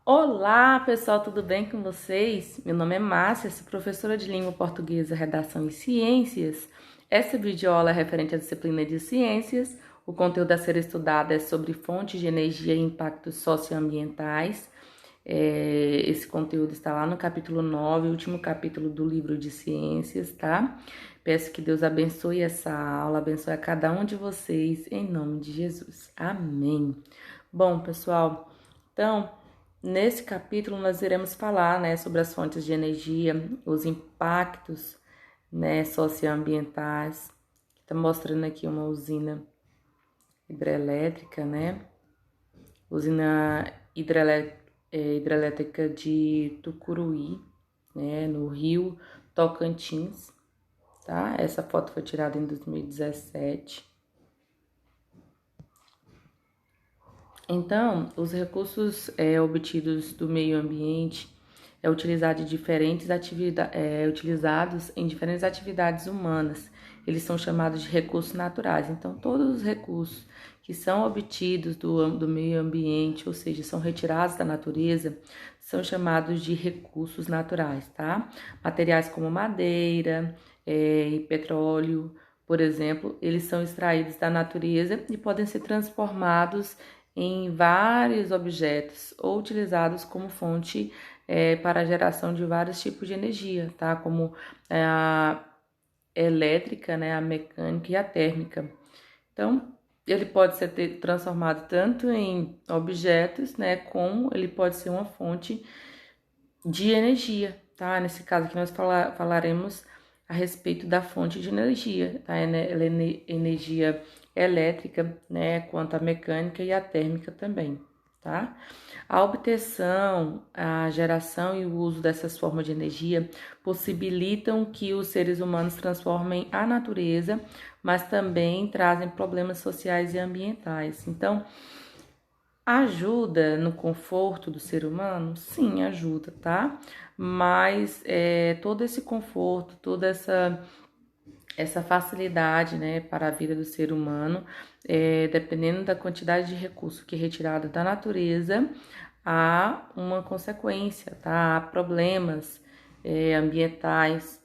Olá, pessoal, tudo bem com vocês? Meu nome é Márcia, sou professora de língua portuguesa, redação e ciências. Essa videoaula é referente à disciplina de ciências. O conteúdo a ser estudado é sobre fontes de energia e impactos socioambientais. Esse conteúdo está lá no capítulo 9, último capítulo do livro de ciências, tá? Peço que Deus abençoe essa aula, abençoe a cada um de vocês, em nome de Jesus. Amém. Bom, pessoal, então, nesse capítulo nós iremos falar, né, sobre as fontes de energia, os impactos, né, socioambientais. Está mostrando aqui uma usina hidrelétrica, né? Usina hidrelétrica de Tucuruí, né, no Rio Tocantins, tá? Essa foto foi tirada em 2017. Então, os recursos obtidos do meio ambiente utilizados em diferentes atividades humanas. Eles são chamados de recursos naturais. Então, todos os recursos que são obtidos do meio ambiente, ou seja, são retirados da natureza, são chamados de recursos naturais, tá? Materiais como madeira e petróleo, por exemplo, eles são extraídos da natureza e podem ser transformados em vários objetos ou utilizados como fonte para a geração de vários tipos de energia, tá? Como a elétrica, né, a mecânica e a térmica. Então, ele pode ser transformado tanto em objetos, né, como ele pode ser uma fonte de energia, tá? Nesse caso aqui nós falaremos a respeito da fonte de energia, tá? Ela é energia elétrica, né, quanto a mecânica e a térmica também, tá? A obtenção, a geração e o uso dessas formas de energia possibilitam que os seres humanos transformem a natureza, mas também trazem problemas sociais e ambientais. Então, ajuda no conforto do ser humano? Sim, ajuda, tá? Mas todo esse conforto, toda essa facilidade, né, para a vida do ser humano, dependendo da quantidade de recurso que é retirado da natureza, há uma consequência, tá? Há problemas ambientais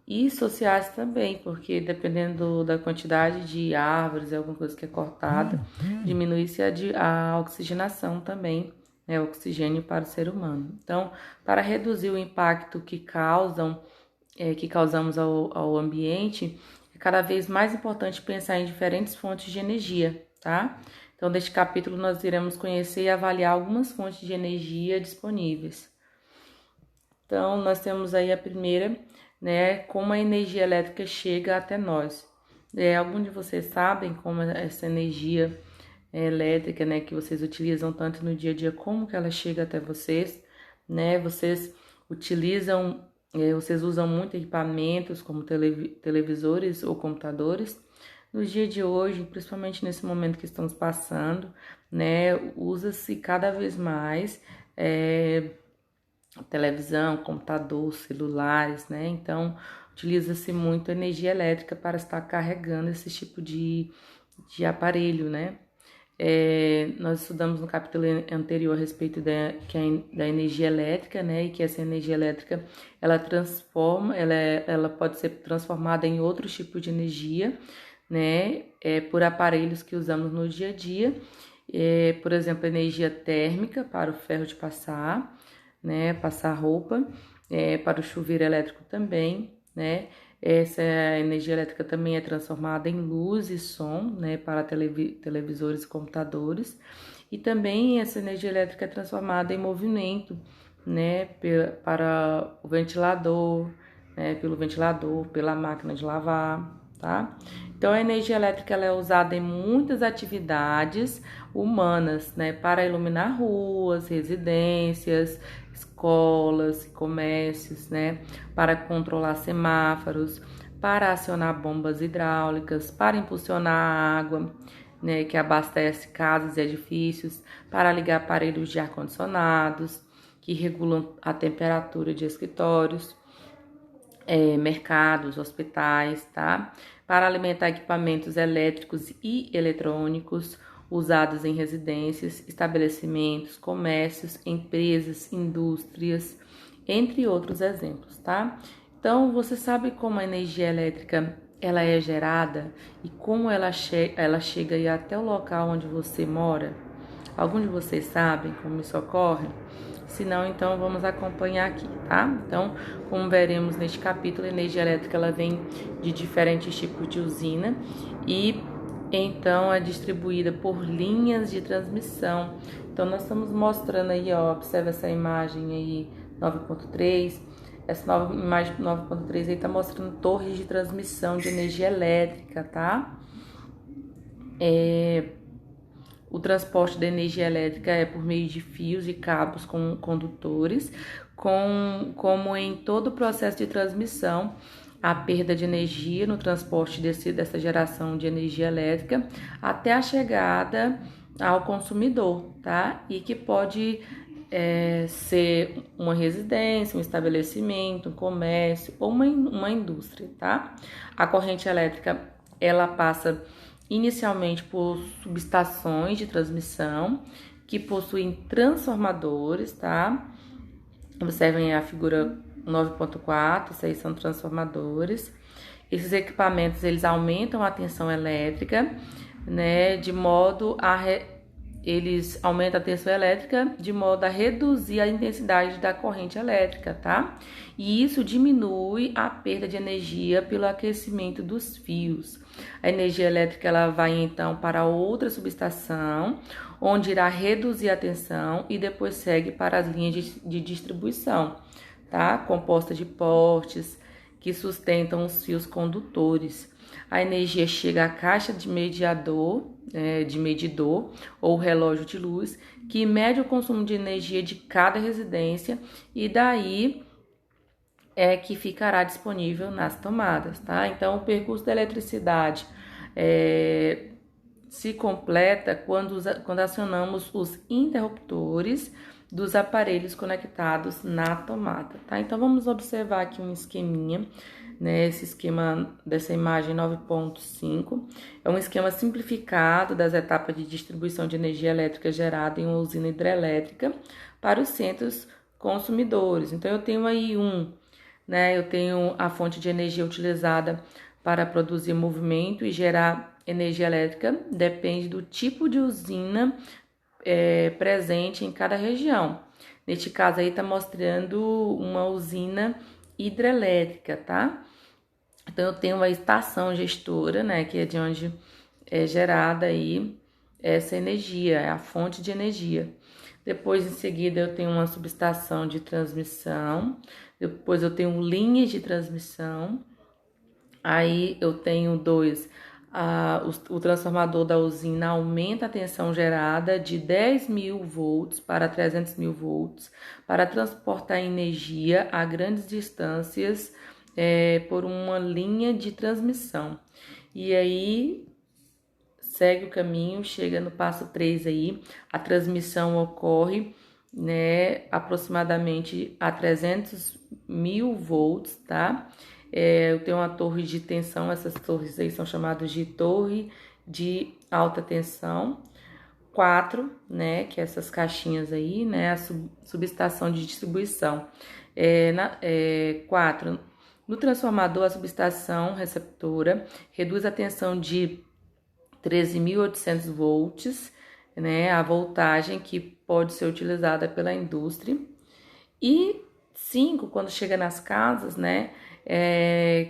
e sociais também, porque dependendo da quantidade de árvores, alguma coisa que é cortada, diminui-se a oxigenação também, né, o oxigênio para o ser humano. Então, para reduzir o impacto que causamos ao ambiente, é cada vez mais importante pensar em diferentes fontes de energia, tá? Então, neste capítulo, nós iremos conhecer e avaliar algumas fontes de energia disponíveis. Então, nós temos aí a primeira, né, como a energia elétrica chega até nós. Alguns de vocês sabem como essa energia elétrica, né, que vocês utilizam tanto no dia a dia, como que ela chega até vocês, né? Vocês usam muito equipamentos como televisores ou computadores. No dia de hoje, principalmente nesse momento que estamos passando, né, usa-se cada vez mais televisão, computador, celulares, né? Então, utiliza-se muito energia elétrica para estar carregando esse tipo de aparelho, né? Nós estudamos no capítulo anterior a respeito da energia elétrica, né? E que essa energia elétrica, ela pode ser transformada em outros tipos de energia, né? Por aparelhos que usamos no dia a dia. Por exemplo, energia térmica para o ferro de passar, né, passar roupa, para o chuveiro elétrico também, né, essa energia elétrica também é transformada em luz e som, né, para televisores e computadores, e também essa energia elétrica é transformada em movimento, né, para o ventilador, né, pelo ventilador, pela máquina de lavar, tá? Então, a energia elétrica ela é usada em muitas atividades humanas, né, para iluminar ruas, residências, escolas, comércios, né, para controlar semáforos, para acionar bombas hidráulicas, para impulsionar a água, né, que abastece casas e edifícios, para ligar aparelhos de ar-condicionados, que regulam a temperatura de escritórios, mercados, hospitais, tá? Para alimentar equipamentos elétricos e eletrônicos, usados em residências, estabelecimentos, comércios, empresas, indústrias, entre outros exemplos, tá? Então, você sabe como a energia elétrica ela é gerada e como ela chega aí até o local onde você mora? Algum de vocês sabem como isso ocorre? Se não, então vamos acompanhar aqui, tá? Então, como veremos neste capítulo, a energia elétrica ela vem de diferentes tipos de usina e então é distribuída por linhas de transmissão. Então, nós estamos mostrando aí, ó, observa essa imagem aí 9.3. Essa nova imagem 9.3 aí tá mostrando torres de transmissão de energia elétrica, tá? O transporte da energia elétrica é por meio de fios e cabos com condutores, como em todo o processo de transmissão, a perda de energia no transporte dessa geração de energia elétrica até a chegada ao consumidor, tá? E que pode ser uma residência, um estabelecimento, um comércio ou uma indústria, tá? A corrente elétrica, ela passa inicialmente por subestações de transmissão que possuem transformadores, tá? Observem a figura 9.4, esses aí são transformadores. Esses equipamentos, eles aumentam a tensão elétrica, né, eles aumentam a tensão elétrica de modo a reduzir a intensidade da corrente elétrica, tá? E isso diminui a perda de energia pelo aquecimento dos fios. A energia elétrica ela vai então para outra subestação, onde irá reduzir a tensão e depois segue para as linhas de distribuição, tá? Composta de postes que sustentam os fios condutores. A energia chega à caixa de medidor ou relógio de luz, que mede o consumo de energia de cada residência e daí é que ficará disponível nas tomadas, tá? Então, o percurso da eletricidade se completa quando acionamos os interruptores dos aparelhos conectados na tomada, tá? Então, vamos observar aqui um esqueminha, né? Esse esquema dessa imagem 9.5 é um esquema simplificado das etapas de distribuição de energia elétrica gerada em uma usina hidrelétrica para os centros consumidores. Então, eu tenho aí né? Eu tenho a fonte de energia utilizada para produzir movimento e gerar energia elétrica, depende do tipo de usina presente em cada região. Neste caso aí tá mostrando uma usina hidrelétrica, tá? Então eu tenho uma estação gestora, né, que é de onde é gerada aí essa energia, é a fonte de energia. Depois, em seguida, eu tenho uma subestação de transmissão. Depois, eu tenho linhas de transmissão. Aí, eu tenho o transformador da usina aumenta a tensão gerada de 10.000 volts para 300.000 volts para transportar energia a grandes distâncias por uma linha de transmissão. E aí, segue o caminho, chega no passo 3 aí, a transmissão ocorre, né, aproximadamente a 300.000 volts, tá? Eu tenho uma torre de tensão, essas torres aí são chamadas de torre de alta tensão. 4, né, que é essas caixinhas aí, né, a subestação de distribuição. 4, no transformador, a subestação receptora reduz a tensão de 13.800 volts, né, a voltagem que pode ser utilizada pela indústria. E 5, quando chega nas casas, né,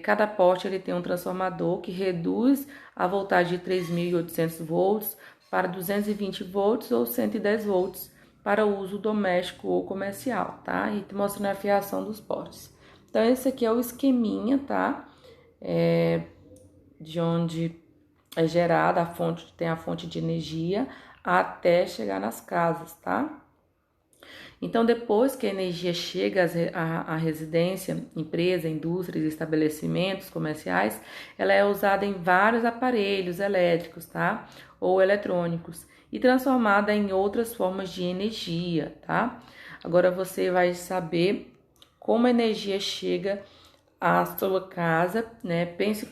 cada poste ele tem um transformador que reduz a voltagem de 3.800 volts para 220 volts ou 110 volts para uso doméstico ou comercial, tá? E mostrando a fiação dos postes. Então, esse aqui é o esqueminha, tá? De onde é gerada tem a fonte de energia até chegar nas casas, tá? Então, depois que a energia chega à residência, empresa, indústrias, estabelecimentos comerciais, ela é usada em vários aparelhos elétricos, tá? Ou eletrônicos e transformada em outras formas de energia, tá? Agora você vai saber como a energia chega à sua casa, né? Pense,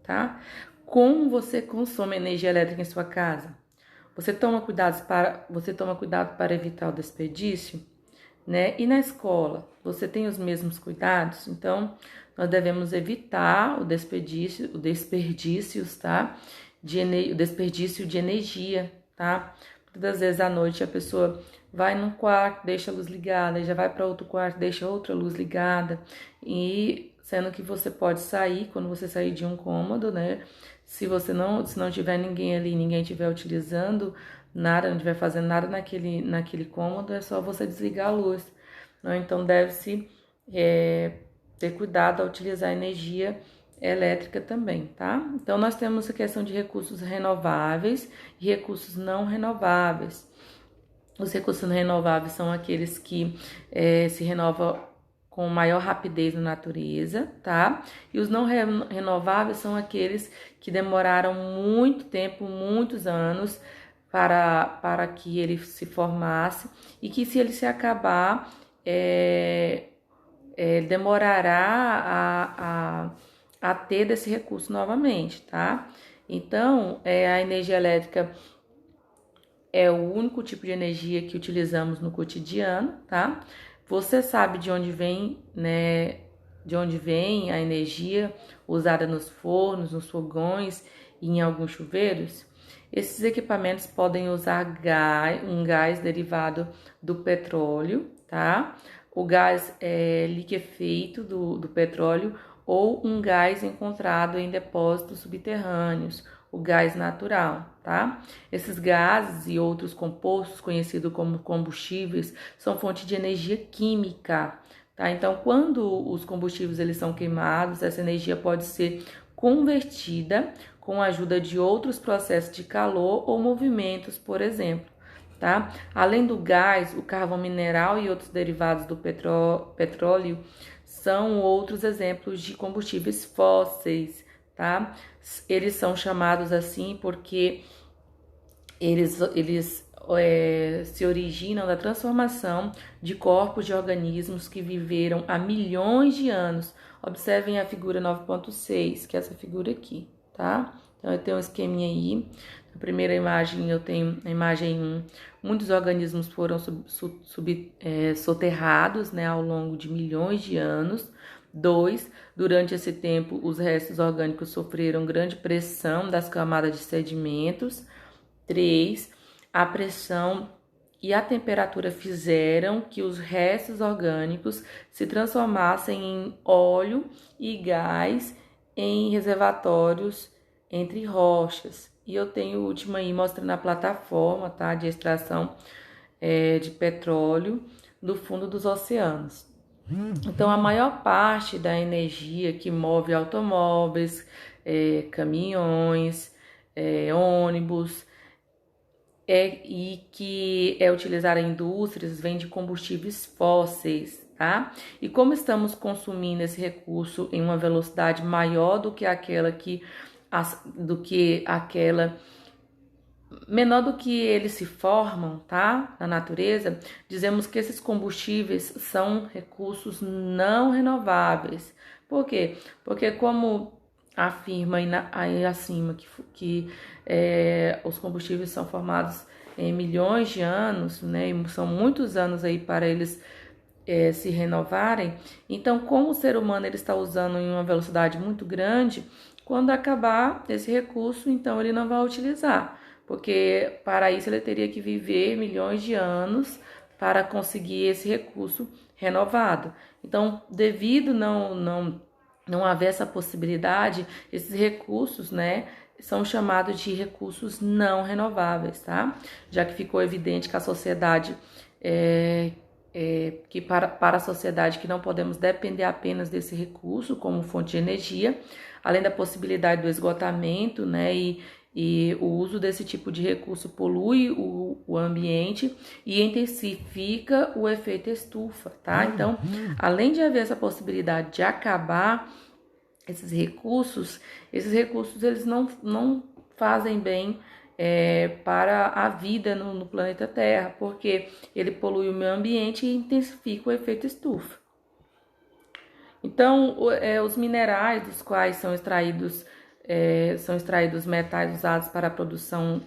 tá? como você consome energia elétrica em sua casa? Você toma cuidado para evitar o desperdício, né? E na escola, você tem os mesmos cuidados? Então, nós devemos evitar o desperdícios, tá? O desperdício de energia, tá? Muitas vezes à noite a pessoa vai num quarto, deixa a luz ligada, já vai para outro quarto, deixa outra luz ligada, e sendo que você pode sair, quando você sair de um cômodo, né? Se não tiver ninguém ali, ninguém estiver utilizando nada, não estiver fazendo nada naquele cômodo, é só você desligar a luz. Né? Então, deve-se ter cuidado ao utilizar energia elétrica também, tá? Então, nós temos a questão de recursos renováveis e recursos não renováveis. Os recursos renováveis são aqueles que se renovam com maior rapidez na natureza, tá? E os não renováveis são aqueles que demoraram muito tempo, muitos anos, para que ele se formasse, e que se ele se acabar, demorará a ter desse recurso novamente, tá? Então, a energia elétrica é o único tipo de energia que utilizamos no cotidiano, tá? Você sabe de onde vem, né? De onde vem a energia usada nos fornos, nos fogões e em alguns chuveiros? Esses equipamentos podem usar um gás derivado do petróleo, tá? O gás liquefeito do petróleo, ou um gás encontrado em depósitos subterrâneos, o gás natural, tá? Esses gases e outros compostos, conhecidos como combustíveis, são fonte de energia química, tá? Então, quando os combustíveis eles são queimados, essa energia pode ser convertida com a ajuda de outros processos de calor ou movimentos, por exemplo, tá? Além do gás, o carvão mineral e outros derivados do petróleo são outros exemplos de combustíveis fósseis, tá? Eles são chamados assim porque eles se originam da transformação de corpos de organismos que viveram há milhões de anos. Observem a figura 9.6, que é essa figura aqui, tá? Então, eu tenho um esqueminha aí. Na primeira imagem, eu tenho a imagem 1. Muitos organismos foram soterrados, né, ao longo de milhões de anos. 2. Durante esse tempo, os restos orgânicos sofreram grande pressão das camadas de sedimentos. 3. A pressão e a temperatura fizeram que os restos orgânicos se transformassem em óleo e gás em reservatórios entre rochas. E eu tenho o último aí mostrando a plataforma, tá, de extração de petróleo do fundo dos oceanos. Então, a maior parte da energia que move automóveis, caminhões, ônibus, e que é utilizada em indústrias, vem de combustíveis fósseis, tá? E como estamos consumindo esse recurso em uma velocidade maior do que menor do que eles se formam, tá? Na natureza, dizemos que esses combustíveis são recursos não renováveis. Por quê? Porque como afirma aí acima que os combustíveis são formados em milhões de anos, né? E são muitos anos aí para eles se renovarem. Então, como o ser humano ele está usando em uma velocidade muito grande, quando acabar esse recurso, então ele não vai utilizar, porque para isso ele teria que viver milhões de anos para conseguir esse recurso renovado. Então, devido não haver essa possibilidade, esses recursos, né, são chamados de recursos não renováveis, tá? Já que ficou evidente que a sociedade que para a sociedade que não podemos depender apenas desse recurso como fonte de energia, além da possibilidade do esgotamento, né, e o uso desse tipo de recurso polui o ambiente e intensifica o efeito estufa, tá? Então, além de haver essa possibilidade de acabar esses recursos eles não fazem bem para a vida no planeta Terra, porque ele polui o meio ambiente e intensifica o efeito estufa. Então, os minerais dos quais são extraídos são extraídos metais usados para a produção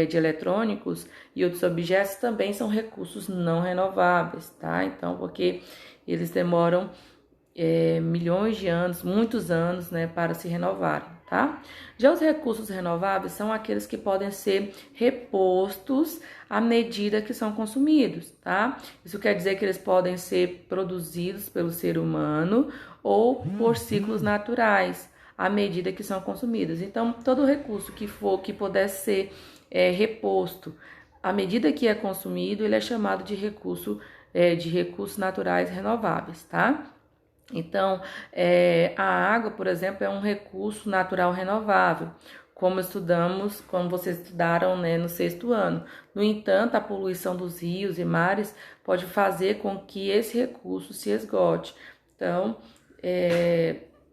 de eletrônicos e outros objetos, também são recursos não renováveis, tá? Então, porque eles demoram milhões de anos, muitos anos, né, para se renovarem, tá? Já os recursos renováveis são aqueles que podem ser repostos à medida que são consumidos, tá? Isso quer dizer que eles podem ser produzidos pelo ser humano ou por ciclos naturais à medida que são consumidos. Então, todo recurso que puder ser reposto à medida que é consumido, ele é chamado de recursos naturais renováveis, tá? Então, a água, por exemplo, é um recurso natural renovável, como vocês estudaram, né, no 6º ano. No entanto, a poluição dos rios e mares pode fazer com que esse recurso se esgote. Então,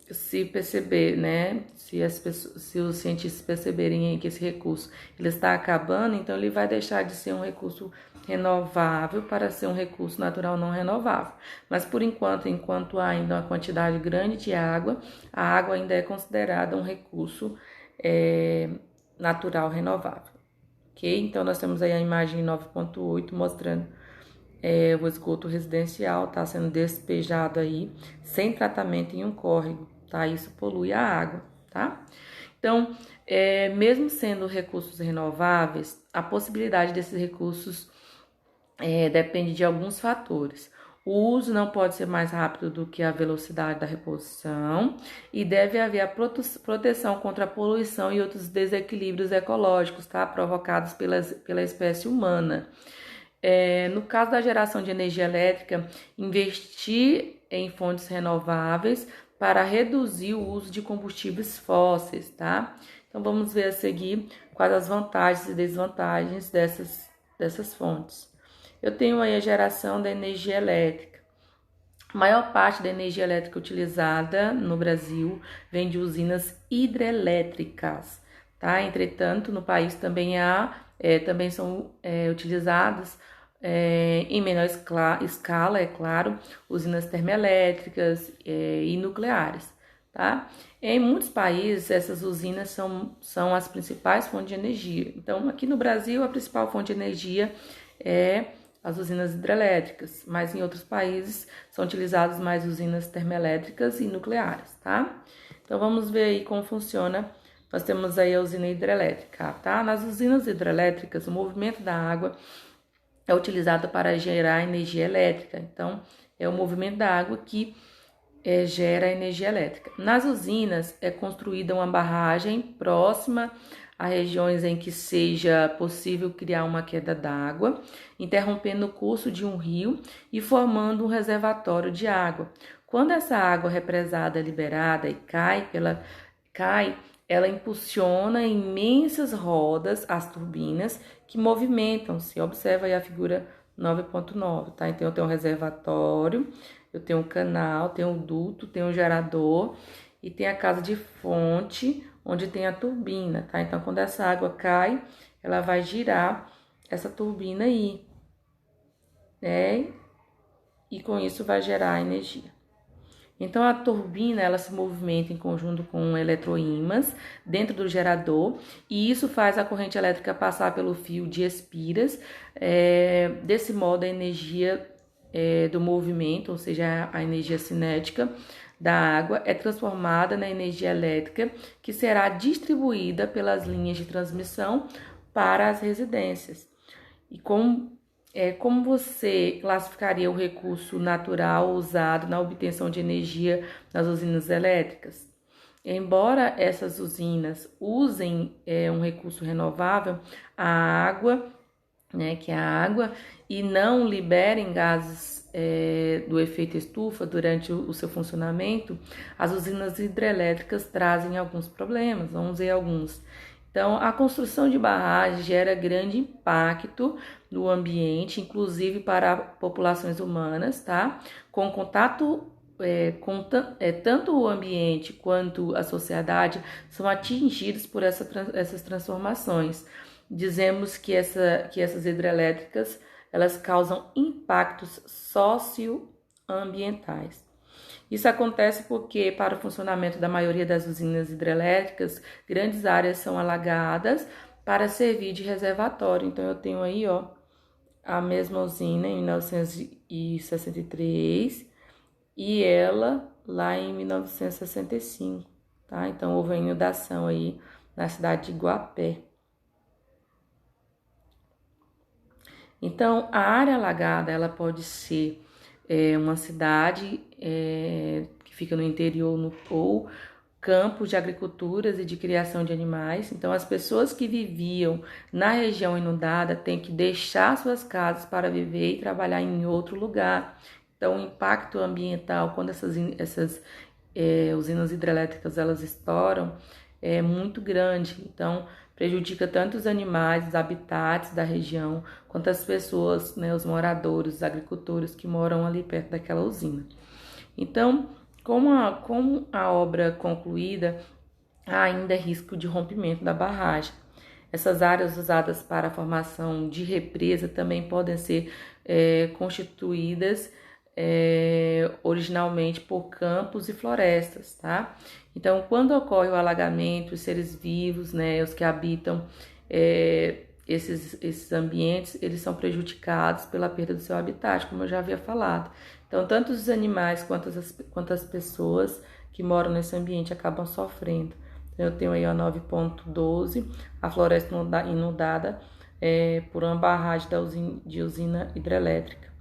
se perceber, né, se os cientistas perceberem que esse recurso ele está acabando, então ele vai deixar de ser um recurso renovável para ser um recurso natural não renovável. Mas por enquanto há ainda uma quantidade grande de água, a água ainda é considerada um recurso natural renovável. Ok? Então nós temos aí a imagem 9.8 mostrando o esgoto residencial está sendo despejado aí sem tratamento em um córrego, tá? Isso polui a água, tá? Então, mesmo sendo recursos renováveis, a possibilidade desses recursos depende de alguns fatores. O uso não pode ser mais rápido do que a velocidade da reposição e deve haver a proteção contra a poluição e outros desequilíbrios ecológicos, tá? Provocados pela espécie humana. No caso da geração de energia elétrica, investir em fontes renováveis para reduzir o uso de combustíveis fósseis, tá? Então, vamos ver a seguir quais as vantagens e desvantagens dessas fontes. Eu tenho aí a geração da energia elétrica. A maior parte da energia elétrica utilizada no Brasil vem de usinas hidrelétricas, tá? Entretanto, no país também são utilizadas em menor escala, é claro, usinas termoelétricas e nucleares, tá? Em muitos países, essas usinas são as principais fontes de energia. Então, aqui no Brasil, a principal fonte de energia é as usinas hidrelétricas, mas em outros países são utilizadas mais usinas termoelétricas e nucleares, tá? Então, vamos ver aí como funciona. Nós temos aí a usina hidrelétrica, tá? Nas usinas hidrelétricas, o movimento da água é utilizado para gerar energia elétrica. Então, é o movimento da água que gera energia elétrica. Nas usinas, é construída uma barragem próxima a regiões em que seja possível criar uma queda d'água, interrompendo o curso de um rio e formando um reservatório de água. Quando essa água represada é liberada e cai, ela impulsiona imensas rodas, as turbinas, que movimentam-se. Observa aí a figura 9.9, tá? Então, eu tenho um reservatório, eu tenho um canal, tenho um duto, tenho um gerador e tem a casa de fonte, onde tem a turbina, tá? Então, quando essa água cai, ela vai girar essa turbina aí, né? E com isso vai gerar energia. Então, a turbina, ela se movimenta em conjunto com eletroímãs dentro do gerador e isso faz a corrente elétrica passar pelo fio de espiras. Desse modo, a energia do movimento, ou seja, a energia cinética da água, é transformada na energia elétrica que será distribuída pelas linhas de transmissão para as residências. E como você classificaria o recurso natural usado na obtenção de energia nas usinas elétricas? Embora essas usinas usem um recurso renovável, a água, né, que é a água, e não liberem gases do efeito estufa durante o seu funcionamento, as usinas hidrelétricas trazem alguns problemas, vamos ver alguns. Então, a construção de barragens gera grande impacto no ambiente, inclusive para populações humanas, tá? Com contato tanto o ambiente quanto a sociedade são atingidos por essas transformações. Dizemos que essas hidrelétricas elas causam impactos socioambientais. Isso acontece porque, para o funcionamento da maioria das usinas hidrelétricas, grandes áreas são alagadas para servir de reservatório. Então, eu tenho aí, ó, a mesma usina em 1963 e ela lá em 1965, tá? Então, houve a inundação aí na cidade de Guapé. Então, a área alagada, ela pode ser uma cidade que fica no interior ou campos de agriculturas e de criação de animais. Então, as pessoas que viviam na região inundada têm que deixar suas casas para viver e trabalhar em outro lugar. Então, o impacto ambiental, quando essas usinas hidrelétricas elas estouram, é muito grande. Então, prejudica tanto os animais, os habitats da região, quanto as pessoas, né, os moradores, os agricultores que moram ali perto daquela usina. Então, com a obra concluída, há ainda risco de rompimento da barragem. Essas áreas usadas para a formação de represa também podem ser constituídas originalmente por campos e florestas, tá? Então, quando ocorre o alagamento, os seres vivos, né, os que habitam esses ambientes, eles são prejudicados pela perda do seu habitat, como eu já havia falado. Então, tanto os animais quanto as pessoas que moram nesse ambiente acabam sofrendo. Então, eu tenho aí a 9.12, a floresta inundada por uma barragem de usina hidrelétrica.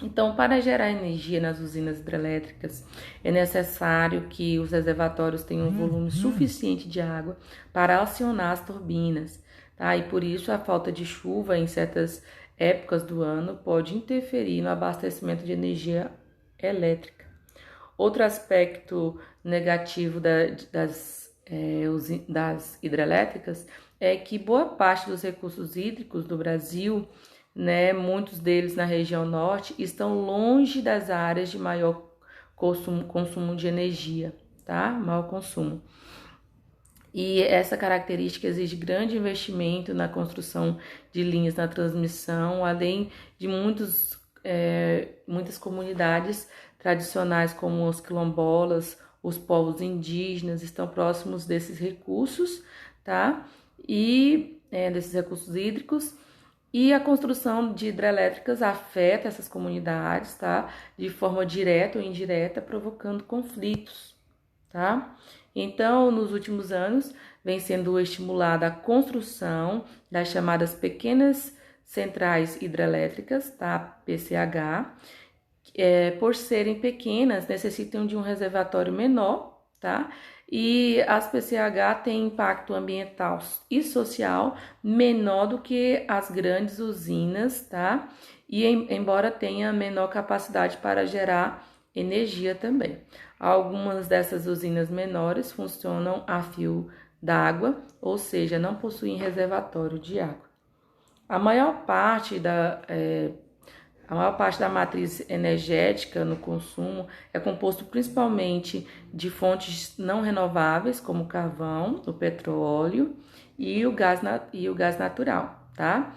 Então, para gerar energia nas usinas hidrelétricas, é necessário que os reservatórios tenham um volume suficiente de água para acionar as turbinas, tá? E por isso a falta de chuva em certas épocas do ano pode interferir no abastecimento de energia elétrica. Outro aspecto negativo das hidrelétricas é que boa parte dos recursos hídricos do Brasil, né, muitos deles na região norte, estão longe das áreas de maior consumo de energia, tá? Maior consumo. E essa característica exige grande investimento na construção de linhas na transmissão, além de muitas comunidades tradicionais, como os quilombolas, os povos indígenas, estão próximos desses recursos, tá? E desses recursos hídricos. E a construção de hidrelétricas afeta essas comunidades, tá? De forma direta ou indireta, provocando conflitos, tá? Então, nos últimos anos, vem sendo estimulada a construção das chamadas pequenas centrais hidrelétricas, tá? PCH. Por serem pequenas, necessitam de um reservatório menor, tá? E as PCH têm impacto ambiental e social menor do que as grandes usinas, tá? E embora tenha menor capacidade para gerar energia também. Algumas dessas usinas menores funcionam a fio d'água, ou seja, não possuem reservatório de água. A maior parte da matriz energética no consumo é composto principalmente de fontes não renováveis, como o carvão, o petróleo e o gás natural, tá?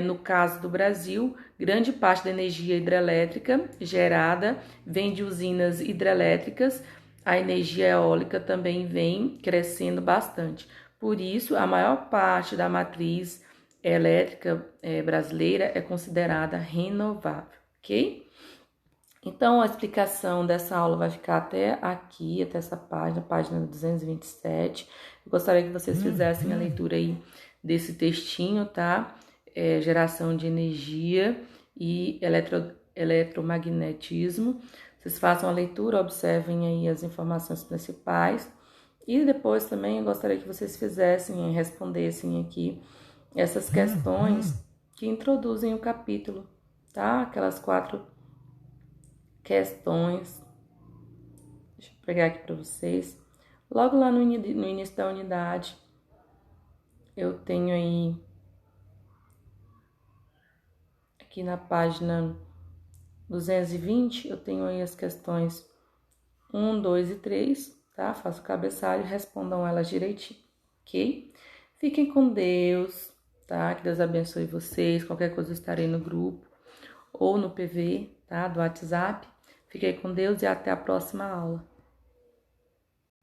No caso do Brasil, grande parte da energia hidrelétrica gerada vem de usinas hidrelétricas. A energia eólica também vem crescendo bastante. Por isso, a maior parte da matriz elétrica brasileira é considerada renovável, ok? Então, a explicação dessa aula vai ficar até aqui, até essa página 227. Eu gostaria que vocês fizessem a leitura aí desse textinho, tá? Geração de energia e eletromagnetismo. Vocês façam a leitura, observem aí as informações principais. E depois também eu gostaria que vocês respondessem aqui essas questões que introduzem o capítulo, tá? Aquelas 4 questões. Deixa eu pegar aqui para vocês. Logo lá no início da unidade, eu tenho aí, aqui na página 220, eu tenho aí as questões 1, 2 e 3, tá? Faço o cabeçalho e respondam elas direitinho, ok? Fiquem com Deus, tá? Que Deus abençoe vocês. Qualquer coisa eu estarei no grupo ou no PV, tá? Do WhatsApp. Fiquem com Deus e até a próxima aula.